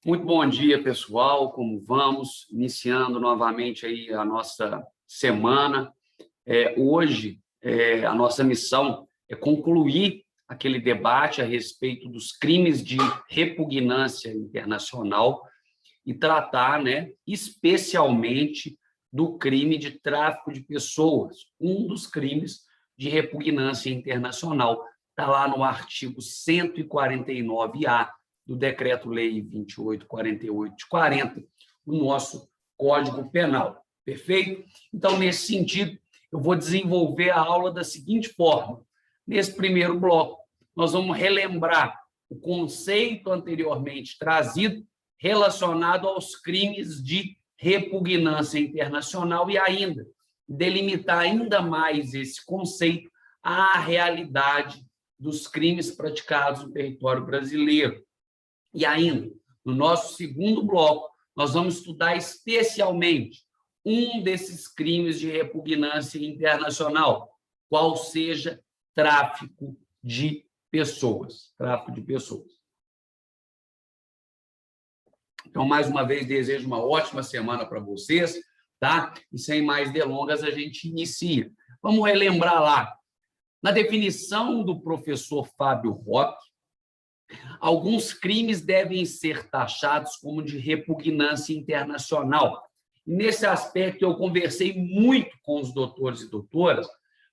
Muito bom dia, pessoal. Como vamos? Iniciando novamente aí a nossa semana. Hoje, a nossa missão é concluir aquele debate a respeito dos crimes de repugnância internacional e tratar, especialmente do crime de tráfico de pessoas, um dos crimes de repugnância internacional. Está lá no artigo 149-A do Decreto-Lei 2848 de 40, o nosso Código Penal. Perfeito? Então, nesse sentido, eu vou desenvolver a aula da seguinte forma. Nesse primeiro bloco, nós vamos relembrar o conceito anteriormente trazido relacionado aos crimes de repugnância internacional e ainda delimitar ainda mais esse conceito à realidade dos crimes praticados no território brasileiro. E ainda, no nosso segundo bloco, nós vamos estudar especialmente um desses crimes de repugnância internacional, qual seja tráfico de pessoas. Tráfico de pessoas. Então, mais uma vez, desejo uma ótima semana para vocês, tá? E sem mais delongas, a gente inicia. Vamos relembrar lá. Na definição do professor Fábio Roque, alguns crimes devem ser taxados como de repugnância internacional. Nesse aspecto, eu conversei muito com os doutores e doutoras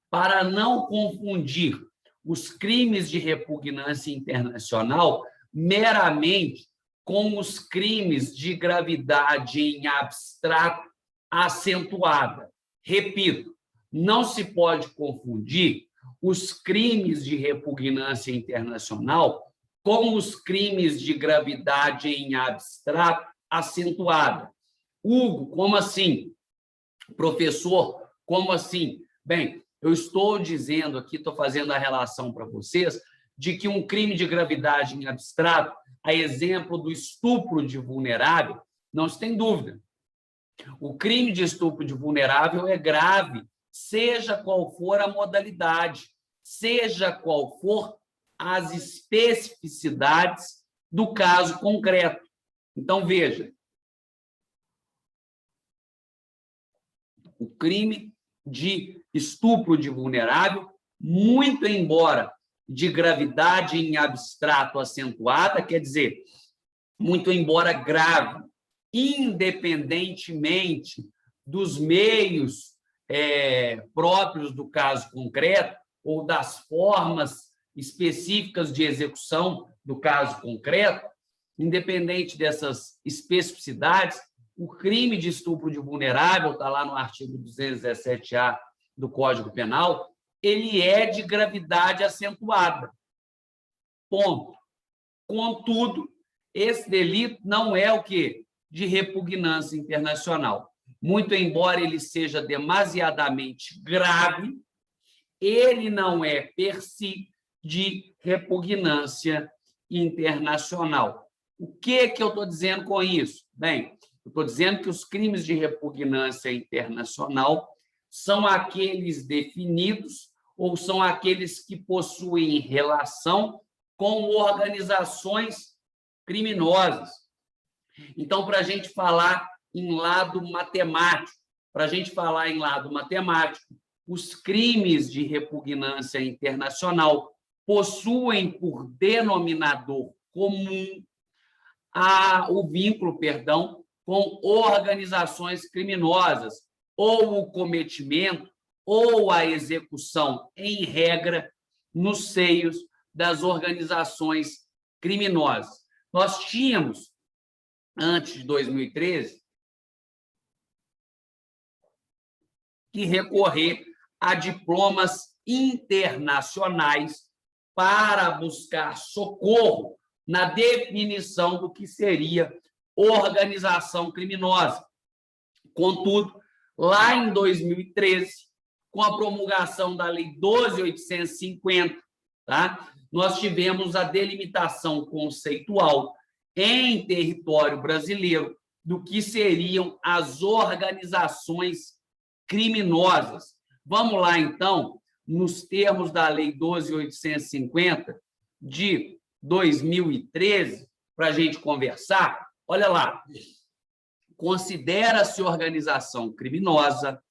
para não confundir os crimes de repugnância internacional meramente com os crimes de gravidade em abstrato acentuada. Repito, não se pode confundir os crimes de repugnância internacional com os crimes de gravidade em abstrato acentuada. Hugo, como assim? Professor, como assim? Bem, eu estou dizendo aqui, estou fazendo a relação para vocês, de que um crime de gravidade em abstrato, a exemplo do estupro de vulnerável, não se tem dúvida. O crime de estupro de vulnerável é grave, seja qual for a modalidade, seja qual for as especificidades do caso concreto. Então, veja, o crime de estupro de vulnerável, muito embora de gravidade em abstrato acentuada, quer dizer, muito embora grave, independentemente dos meios próprios do caso concreto ou das formas específicas de execução do caso concreto, independente dessas especificidades, o crime de estupro de vulnerável, está lá no artigo 217-A do Código Penal, ele é de gravidade acentuada. Ponto. Contudo, esse delito não é o quê? De repugnância internacional. Muito embora ele seja demasiadamente grave, ele não é, per si, de repugnância internacional. O que eu estou dizendo com isso? Bem, eu estou dizendo que os crimes de repugnância internacional são aqueles definidos ou são aqueles que possuem relação com organizações criminosas. Então, para a gente falar em lado matemático, os crimes de repugnância internacional possuem por denominador comum o vínculo, com organizações criminosas, ou o cometimento, ou a execução, em regra, nos seios das organizações criminosas. Nós tínhamos, antes de 2013, que recorrer a diplomas internacionais para buscar socorro na definição do que seria organização criminosa. Contudo, lá em 2013, com a promulgação da Lei 12.850, nós tivemos a delimitação conceitual em território brasileiro do que seriam as organizações criminosas. Vamos lá, então, nos termos da Lei 12.850 de 2013, para a gente conversar. Olha lá. Considera-se organização criminosa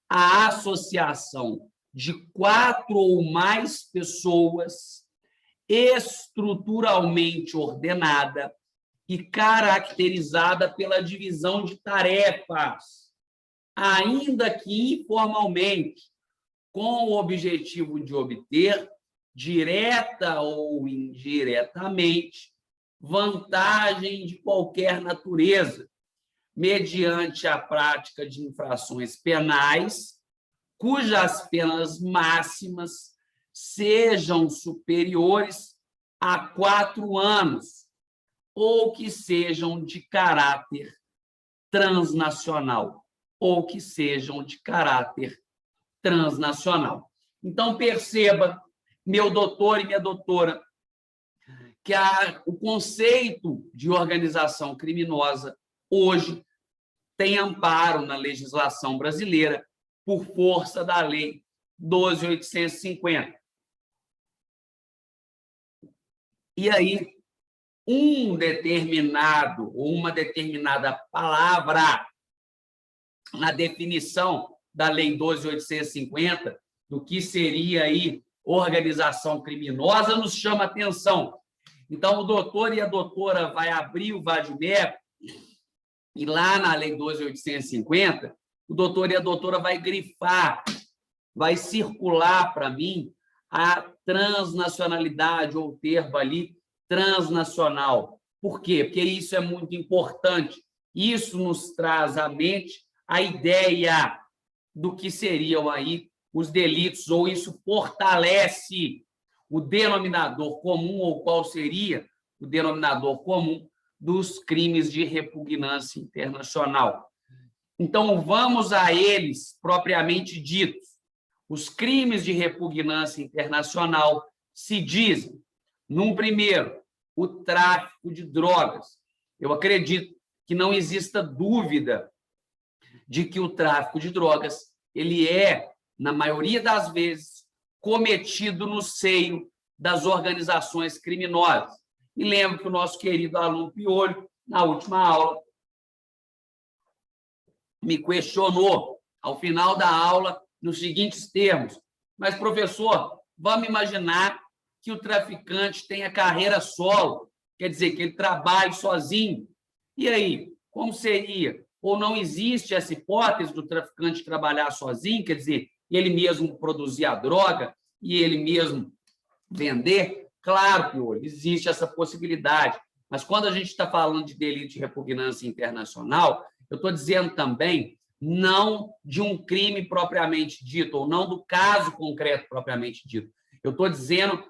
a associação de 4 ou mais pessoas estruturalmente ordenada e caracterizada pela divisão de tarefas, ainda que informalmente, com o objetivo de obter, direta ou indiretamente, vantagem de qualquer natureza, mediante a prática de infrações penais, cujas penas máximas sejam superiores a 4 anos, ou que sejam de caráter transnacional, ou que sejam de caráter transnacional. Então, perceba, meu doutor e minha doutora, que o conceito de organização criminosa hoje tem amparo na legislação brasileira por força da Lei 12.850. E aí, uma determinada palavra na definição da Lei 12.850, do que seria aí organização criminosa, nos chama atenção. Então, o doutor e a doutora vai abrir o vadimeco e lá na Lei 12.850, o doutor e a doutora vai grifar, vai circular para mim a transnacionalidade, ou o termo ali, transnacional. Por quê? Porque isso é muito importante. Isso nos traz à mente a ideia do que seriam aí os delitos, ou isso fortalece o denominador comum, ou qual seria o denominador comum dos crimes de repugnância internacional. Então, vamos a eles propriamente ditos. Os crimes de repugnância internacional se dizem, num primeiro, o tráfico de drogas. Eu acredito que não exista dúvida de que o tráfico de drogas ele é, na maioria das vezes, cometido no seio das organizações criminosas. E lembro que o nosso querido aluno Piolho, na última aula, me questionou, ao final da aula, nos seguintes termos: mas, professor, vamos imaginar que o traficante tenha carreira solo, quer dizer, que ele trabalhe sozinho. E aí, como seria? Ou não existe essa hipótese do traficante trabalhar sozinho, quer dizer, ele mesmo produzir a droga e ele mesmo vender? Claro, Piolho, existe essa possibilidade. Mas quando a gente está falando de delito de repugnância internacional, eu estou dizendo também não de um crime propriamente dito, ou não do caso concreto propriamente dito. Eu estou dizendo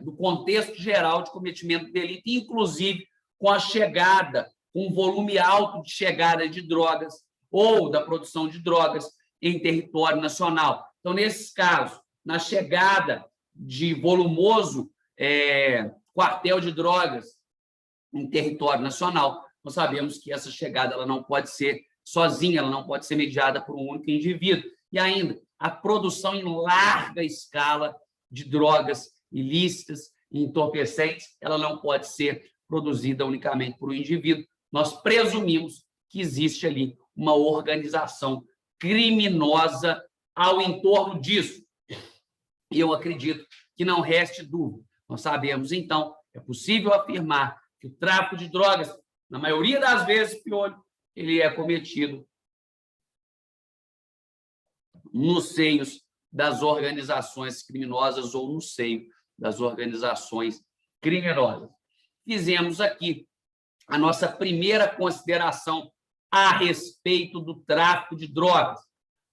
do contexto geral de cometimento de delito, inclusive com a chegada, com um volume alto de chegada de drogas ou da produção de drogas em território nacional. Então, nesses casos, na chegada de volumoso quartel de drogas em território nacional, nós sabemos que essa chegada ela não pode ser sozinha, ela não pode ser mediada por um único indivíduo. E ainda, a produção em larga escala de drogas ilícitas e entorpecentes, ela não pode ser produzida unicamente por um indivíduo. Nós presumimos que existe ali uma organização criminosa ao entorno disso. E eu acredito que não reste dúvida. Nós sabemos, então, é possível afirmar que o tráfico de drogas, na maioria das vezes, Piolho, ele é cometido nos seios das organizações criminosas ou no seio das organizações criminosas. Fizemos aqui a nossa primeira consideração a respeito do tráfico de drogas.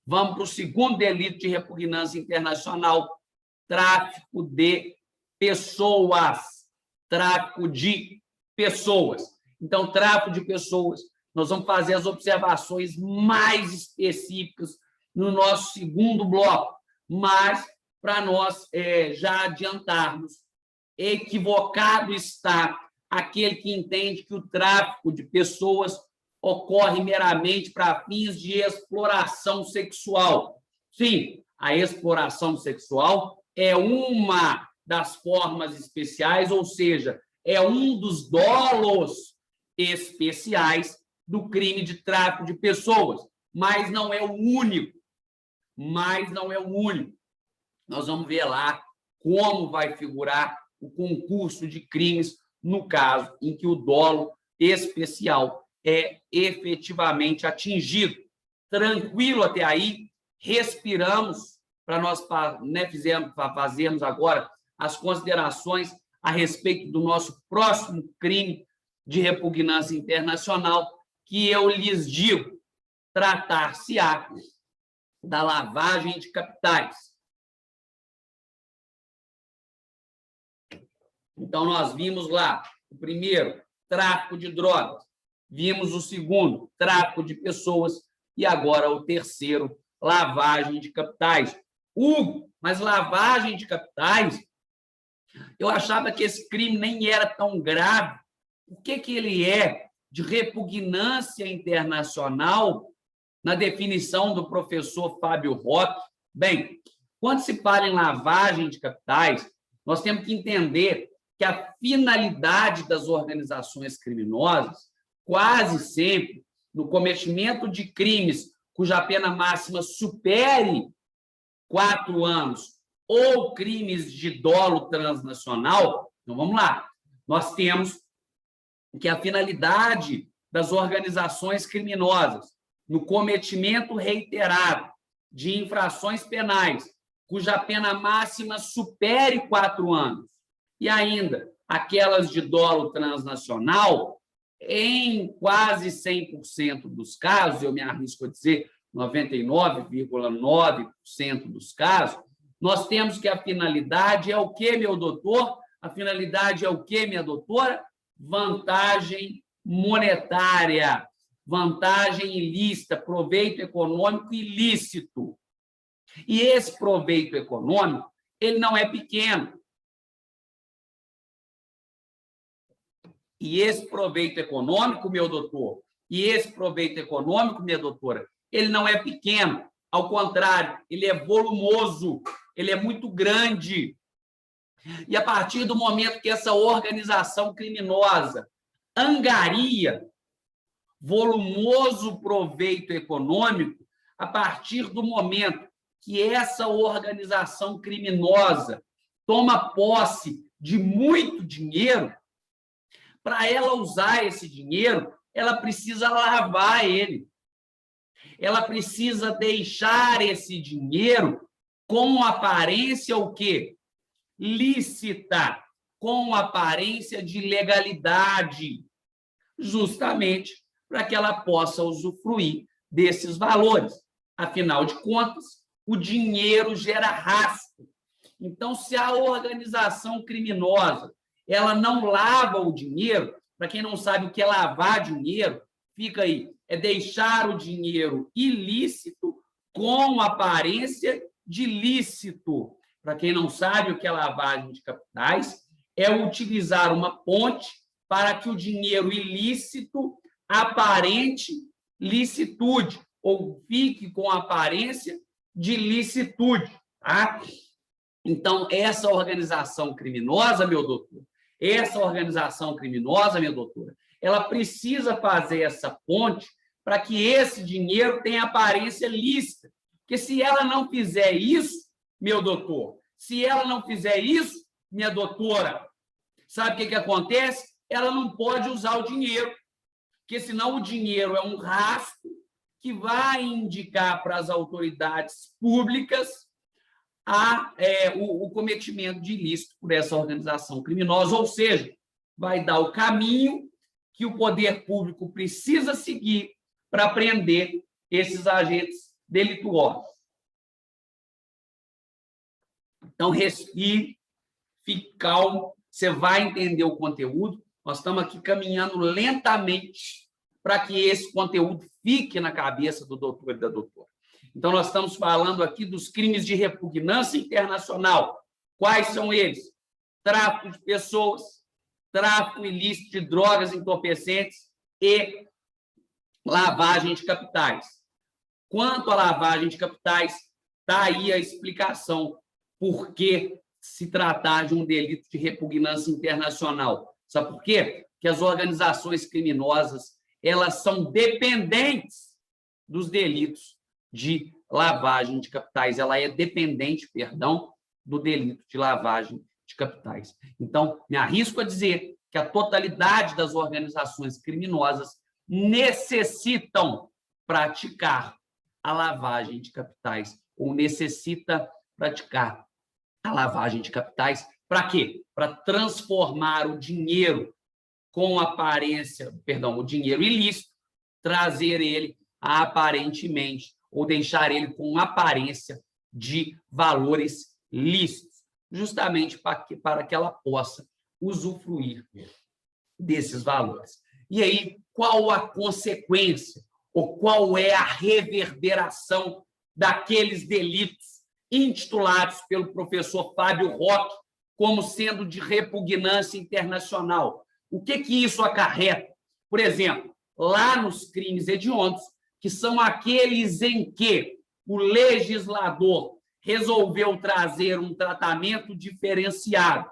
Vamos para o segundo delito de repugnância internacional, tráfico de pessoas. Tráfico de pessoas. Então, tráfico de pessoas, nós vamos fazer as observações mais específicas no nosso segundo bloco, mas, para nós já adiantarmos, equivocado está aquele que entende que o tráfico de pessoas ocorre meramente para fins de exploração sexual. Sim, a exploração sexual é uma das formas especiais, ou seja, é um dos dolos especiais do crime de tráfico de pessoas, mas não é o único. Nós vamos ver lá como vai figurar o concurso de crimes no caso em que o dolo especial é efetivamente atingido. Tranquilo até aí? Respiramos para nós fazermos agora as considerações a respeito do nosso próximo crime de repugnância internacional, que eu lhes digo, tratar-se-á da lavagem de capitais. Então, nós vimos lá o primeiro, tráfico de drogas, vimos o segundo, tráfico de pessoas, e agora o terceiro, lavagem de capitais. Hugo, mas lavagem de capitais, eu achava que esse crime nem era tão grave. O que ele é de repugnância internacional na definição do professor Fábio Roque? Bem, quando se fala em lavagem de capitais, nós temos que entender que a finalidade das organizações criminosas, quase sempre, no cometimento de crimes cuja pena máxima supere 4 anos, ou crimes de dolo transnacional, então vamos lá, nós temos que a finalidade das organizações criminosas, no cometimento reiterado de infrações penais, cuja pena máxima supere 4 anos, e ainda aquelas de dolo transnacional, em quase 100% dos casos, eu me arrisco a dizer 99,9% dos casos, nós temos que a finalidade é o quê, meu doutor? A finalidade é o quê, minha doutora? Vantagem monetária, vantagem ilícita, proveito econômico ilícito. E esse proveito econômico, ele não é pequeno. E esse proveito econômico, meu doutor, minha doutora, ele não é pequeno. Ao contrário, ele é volumoso, ele é muito grande. E a partir do momento que essa organização criminosa angaria volumoso proveito econômico, a partir do momento que essa organização criminosa toma posse de muito dinheiro, para ela usar esse dinheiro, ela precisa lavar ele. Ela precisa deixar esse dinheiro com aparência o quê? Lícita, com aparência de legalidade, justamente para que ela possa usufruir desses valores. Afinal de contas, o dinheiro gera rastro. Então, se a organização criminosa ela não lava o dinheiro, para quem não sabe o que é lavar dinheiro, fica aí, é deixar o dinheiro ilícito com aparência de lícito. Para quem não sabe o que é lavagem de capitais, é utilizar uma ponte para que o dinheiro ilícito aparente licitude, ou fique com aparência de licitude. Tá? Então, essa organização criminosa, meu doutor, minha doutora, ela precisa fazer essa ponte para que esse dinheiro tenha aparência lícita. Porque se ela não fizer isso, meu doutor, minha doutora, sabe o que acontece? Ela não pode usar o dinheiro, porque senão o dinheiro é um rastro que vai indicar para as autoridades públicas o cometimento de ilícito por essa organização criminosa, ou seja, vai dar o caminho que o poder público precisa seguir para prender esses agentes delituosos. Então, respire, fique calmo, você vai entender o conteúdo. Nós estamos aqui caminhando lentamente para que esse conteúdo fique na cabeça do doutor e da doutora. Então, nós estamos falando aqui dos crimes de repugnância internacional. Quais são eles? Tráfico de pessoas, tráfico ilícito de drogas entorpecentes e lavagem de capitais. Quanto à lavagem de capitais, está aí a explicação por que se tratar de um delito de repugnância internacional. Sabe por quê? Porque as organizações criminosas, elas são dependentes dos delitos de lavagem de capitais. Ela é dependente, perdão, do delito de lavagem de capitais. Então, me arrisco a dizer que a totalidade das organizações criminosas necessitam praticar a lavagem de capitais, ou necessita praticar a lavagem de capitais. Para quê? Para transformar o dinheiro com aparência, perdão, o dinheiro ilícito, trazer ele aparentemente, ou deixar ele com aparência de valores lícitos, justamente para que ela possa usufruir desses valores. E aí, qual a consequência, ou qual é a reverberação daqueles delitos intitulados pelo professor Fábio Roque como sendo de repugnância internacional? O que isso acarreta? Por exemplo, lá nos crimes hediondos, que são aqueles em que o legislador resolveu trazer um tratamento diferenciado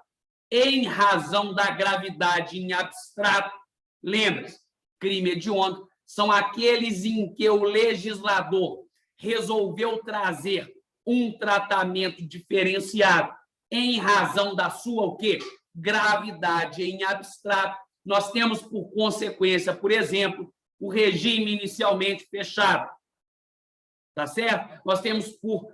em razão da gravidade em abstrato. Lembre-se, crime hediondo são aqueles em que o legislador resolveu trazer um tratamento diferenciado em razão da sua o quê? Gravidade em abstrato. Nós temos, por consequência, por exemplo, o regime inicialmente fechado. Tá certo? Nós temos, por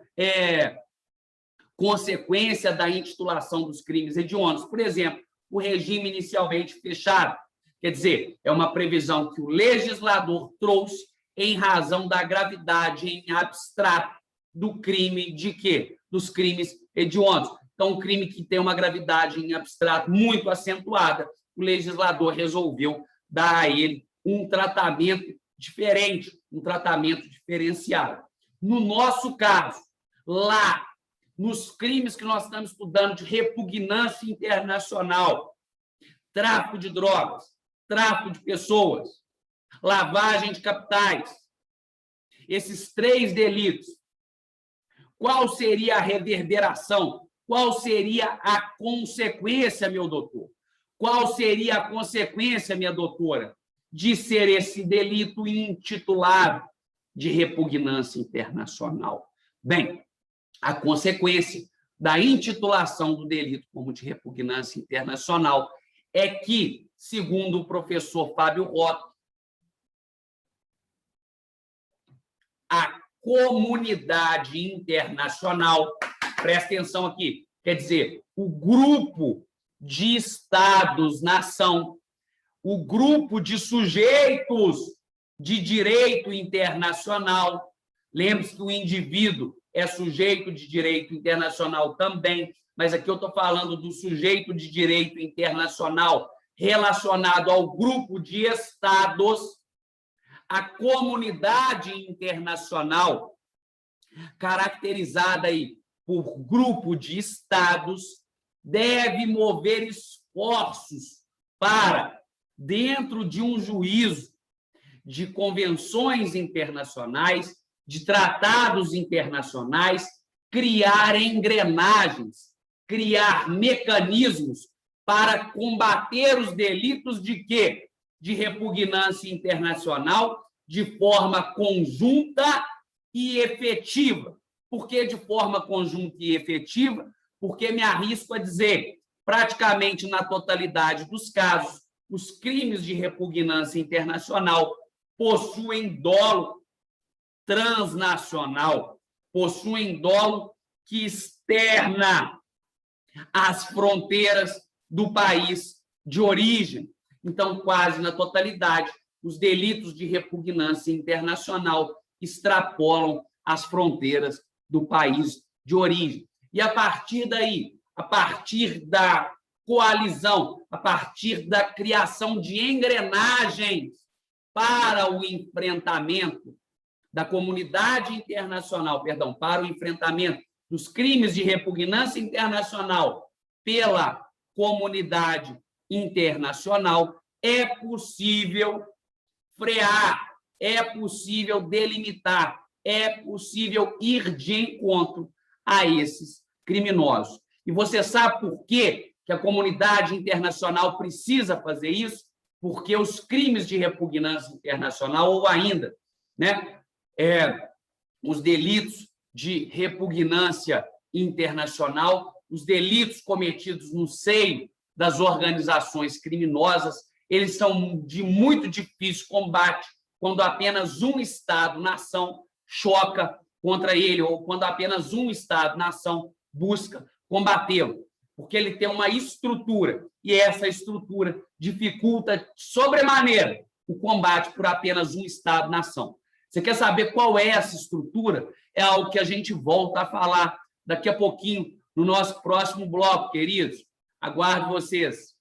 consequência da intitulação dos crimes hediondos, por exemplo, o regime inicialmente fechado. Quer dizer, é uma previsão que o legislador trouxe em razão da gravidade em abstrato do crime de quê? Dos crimes hediondos. Então, um crime que tem uma gravidade em abstrato muito acentuada, o legislador resolveu dar a ele um tratamento diferente, um tratamento diferenciado. No nosso caso, lá, nos crimes que nós estamos estudando de repugnância internacional, tráfico de drogas, tráfico de pessoas, lavagem de capitais, esses 3 delitos, qual seria a reverberação? Qual seria a consequência, meu doutor? Qual seria a consequência, minha doutora, de ser esse delito intitulado de repugnância internacional? Bem, a consequência da intitulação do delito como de repugnância internacional é que, segundo o professor Fábio Roque, a comunidade internacional, presta atenção aqui, quer dizer, o grupo de estados-nação, o grupo de sujeitos de direito internacional. Lembre-se que o indivíduo é sujeito de direito internacional também, mas aqui eu estou falando do sujeito de direito internacional relacionado ao grupo de estados. A comunidade internacional, caracterizada aí por grupo de estados, deve mover esforços para, dentro de um juízo de convenções internacionais, de tratados internacionais, criar engrenagens, criar mecanismos para combater os delitos de quê? De repugnância internacional de forma conjunta e efetiva. Por que de forma conjunta e efetiva? Porque me arrisco a dizer, praticamente na totalidade dos casos, os crimes de repugnância internacional possuem dolo transnacional, possuem dolo que externa as fronteiras do país de origem. Então, quase na totalidade, os delitos de repugnância internacional extrapolam as fronteiras do país de origem. E, a partir daí, a partir da coalizão, a partir da criação de engrenagens para o enfrentamento da comunidade internacional, perdão, para o enfrentamento dos crimes de repugnância internacional pela comunidade internacional, é possível frear, é possível delimitar, é possível ir de encontro a esses criminosos. E você sabe por quê que a comunidade internacional precisa fazer isso, porque os crimes de repugnância internacional, ou ainda, né, os delitos de repugnância internacional, os delitos cometidos no seio das organizações criminosas, eles são de muito difícil combate quando apenas um Estado-nação choca contra ele, ou quando apenas um Estado-nação busca combatê-lo, porque ele tem uma estrutura, e essa estrutura dificulta sobremaneira o combate por apenas um Estado-nação. Você quer saber qual é essa estrutura? É algo que a gente volta a falar daqui a pouquinho no nosso próximo bloco, queridos. Aguardo vocês.